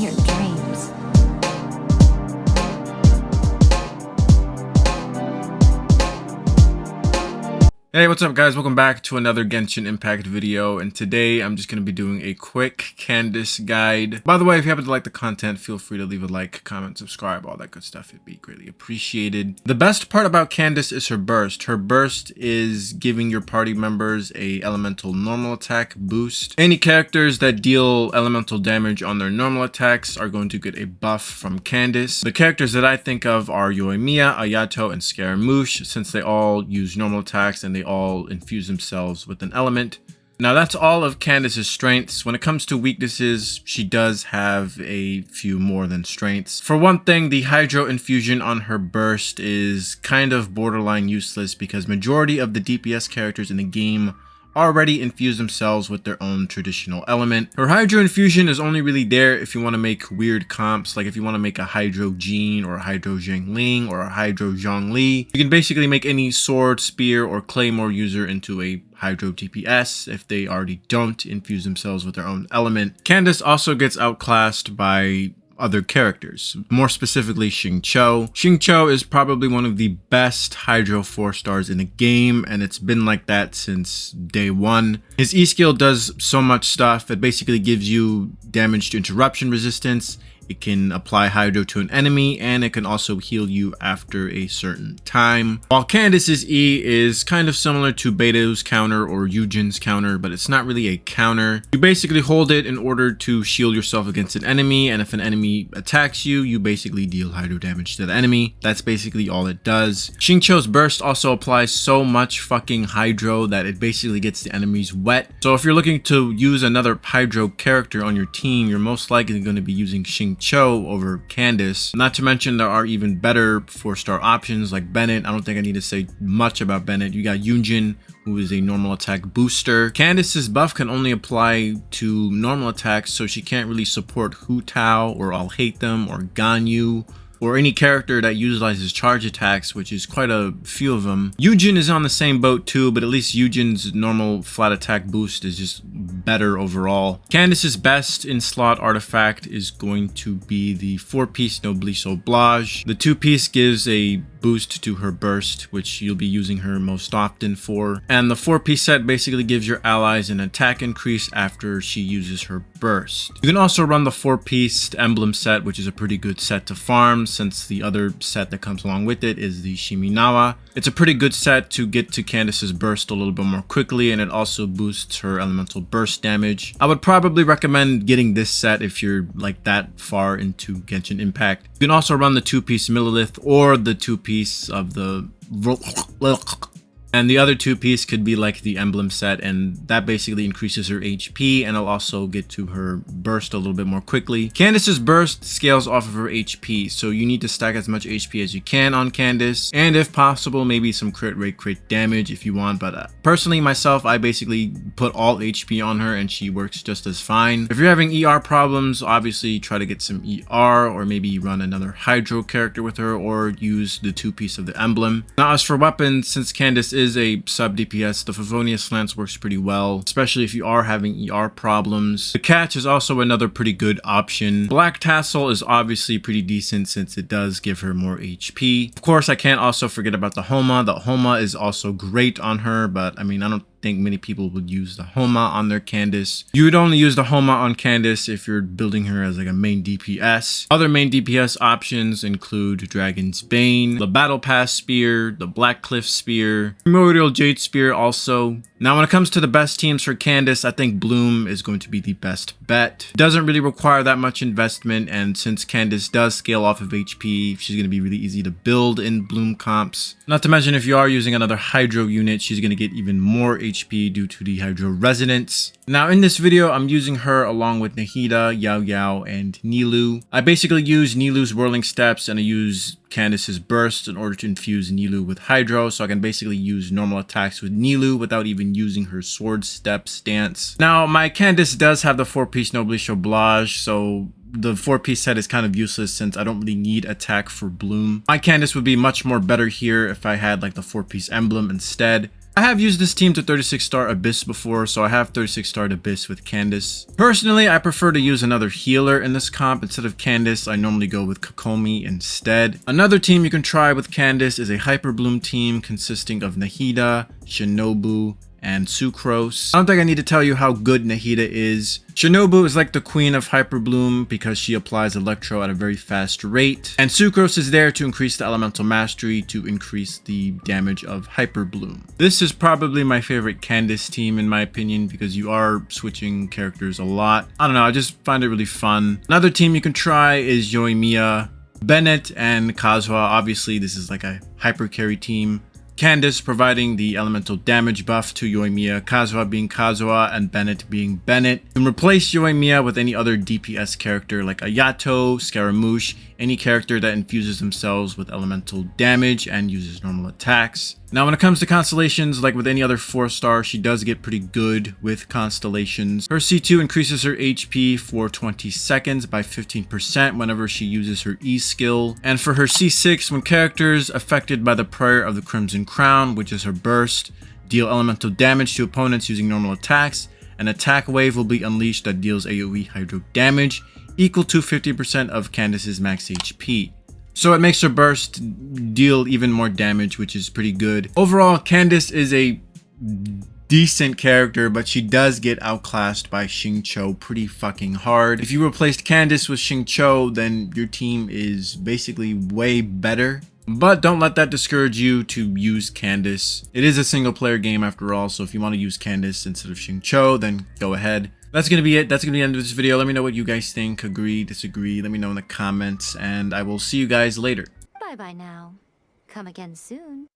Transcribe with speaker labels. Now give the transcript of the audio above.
Speaker 1: your dreams.
Speaker 2: Hey, what's up guys? Welcome back to another Genshin Impact video, and today I'm just going to be doing a quick Candace guide. By the way, if you happen to like the content, feel free to leave a like, comment, subscribe, all that good stuff. It'd be greatly appreciated. The best part about Candace is her burst. Her burst is giving your party members a elemental normal attack boost. Any characters that deal elemental damage on their normal attacks are going to get a buff from Candace. The characters that I think of are Yoimiya, Ayato, and Scaramouche, since they all use normal attacks and they all infuse themselves with an element. Now that's all of Candace's strengths. When it comes to weaknesses, she does have a few more than strengths. For one thing, the Hydro infusion on her burst is kind of borderline useless because majority of the DPS characters in the game already infuse themselves with their own traditional element. Her Hydro infusion is only really there if you want to make weird comps, like if you want to make a Hydro Jean or a Hydro Zhangling or a Hydro Zhongli. You can basically make any sword, spear, or claymore user into a Hydro DPS if they already don't infuse themselves with their own element. Candace also gets outclassed by other characters, more specifically Xingqiu. Xingqiu is probably one of the best Hydro 4 stars in the game, and it's been like that since day one. His E skill does so much stuff. It basically gives you damage to interruption resistance. It can apply Hydro to an enemy, and it can also heal you after a certain time. While Candace's E is kind of similar to Beto's counter or Eugen's counter, but it's not really a counter. You basically hold it in order to shield yourself against an enemy, and if an enemy attacks you, you basically deal Hydro damage to the enemy. That's basically all it does. Xingqiu's burst also applies so much fucking Hydro that it basically gets the enemies wet. So if you're looking to use another Hydro character on your team, you're most likely going to be using Xingqiu over Candace. Not to mention there are even better 4-star options like Bennett. I don't think I need to say much about Bennett. You got Eugen, who is a normal attack booster. Candace's buff can only apply to normal attacks, so she can't really support Hu Tao or I'll Hate Them or Ganyu, or any character that utilizes charge attacks, which is quite a few of them. Eugen is on the same boat too, but at least Eugen's normal flat attack boost is just better overall. Candace's best in slot artifact is going to be the 4-piece Noblesse Oblige. The 2-piece gives a boost to her burst, which you'll be using her most often for. And the 4-piece set basically gives your allies an attack increase after she uses her burst. You can also run the 4-piece emblem set, which is a pretty good set to farm, since the other set that comes along with it is the Shiminawa. It's a pretty good set to get to Candace's burst a little bit more quickly, and it also boosts her elemental burst damage. I would probably recommend getting this set if you're like that far into Genshin Impact. You can also run the 2-piece Millilith or the 2-piece of the and the other 2-piece could be like the emblem set, and that basically increases her HP, and it'll also get to her burst a little bit more quickly. Candace's burst scales off of her HP, so you need to stack as much HP as you can on Candace, and if possible, maybe some crit rate, crit damage if you want, but personally myself, I basically put all HP on her and she works just as fine. If you're having ER problems, obviously try to get some ER, or maybe run another Hydro character with her, or use the 2-piece of the emblem. Now as for weapons, since Candace is a sub DPS, the Favonius Lance works pretty well, especially if you are having ER problems. The Catch is also another pretty good option. Black Tassel is obviously pretty decent since it does give her more HP. Of course, I can't also forget about the Homa. The Homa is also great on her, but I mean, I don't think many people would use the Homa on their Candace. You would only use the Homa on Candace if you're building her as like a main DPS. Other main DPS options include Dragon's Bane, the Battle Pass Spear, the Black Cliff Spear, Primordial Jade Spear also. Now when it comes to the best teams for Candace, I think Bloom is going to be the best bet. It doesn't really require that much investment, and since Candace does scale off of HP, she's going to be really easy to build in Bloom comps. Not to mention if you are using another Hydro unit, she's going to get even more HP due to the Hydro Resonance. Now in this video, I'm using her along with Nahida, Yao Yao, and Nilou. I basically use Nilou's Whirling Steps, and I use Candace's burst in order to infuse Nilou with Hydro, so I can basically use normal attacks with Nilou without even using her sword step stance. Now my Candace does have the 4-piece Noblesse Oblige, so the 4-piece set is kind of useless since I don't really need attack for Bloom. My Candace would be much more better here if I had like the 4-piece emblem instead. I have used this team to 36-star Abyss before, so I have 36-star Abyss with Candace. Personally, I prefer to use another healer in this comp. Instead of Candace, I normally go with Kokomi instead. Another team you can try with Candace is a Hyper Bloom team consisting of Nahida, Shinobu, and Sucrose. I don't think I need to tell you how good Nahida is. Shinobu is like the queen of Hyper Bloom because she applies Electro at a very fast rate. And Sucrose is there to increase the Elemental Mastery to increase the damage of Hyper Bloom. This is probably my favorite Candace team in my opinion because you are switching characters a lot. I don't know, I just find it really fun. Another team you can try is Yoimiya, Bennett, and Kazuha. Obviously, this is like a hyper carry team. Candace providing the elemental damage buff to Yoimiya, Kazuha being Kazuha, and Bennett being Bennett. You can replace Yoimiya with any other DPS character like Ayato, Scaramouche, any character that infuses themselves with elemental damage and uses normal attacks. Now when it comes to Constellations, like with any other 4-star, she does get pretty good with Constellations. Her C2 increases her HP for 20 seconds by 15% whenever she uses her E skill. And for her C6, when characters affected by the Prayer of the Crimson Crown, which is her burst, deal elemental damage to opponents using normal attacks, an attack wave will be unleashed that deals AoE hydro damage equal to 50% of Candace's max HP. So it makes her burst deal even more damage, which is pretty good. Overall, Candace is a decent character, but she does get outclassed by Xingqiu pretty fucking hard. If you replaced Candace with Xingqiu, then your team is basically way better. But don't let that discourage you to use Candace. It is a single player game after all, so if you want to use Candace instead of Xingqiu, then go ahead. That's going to be it. That's going to be the end of this video. Let me know what you guys think. Agree, disagree. Let me know in the comments, and I will see you guys later.
Speaker 1: Bye-bye now. Come again soon.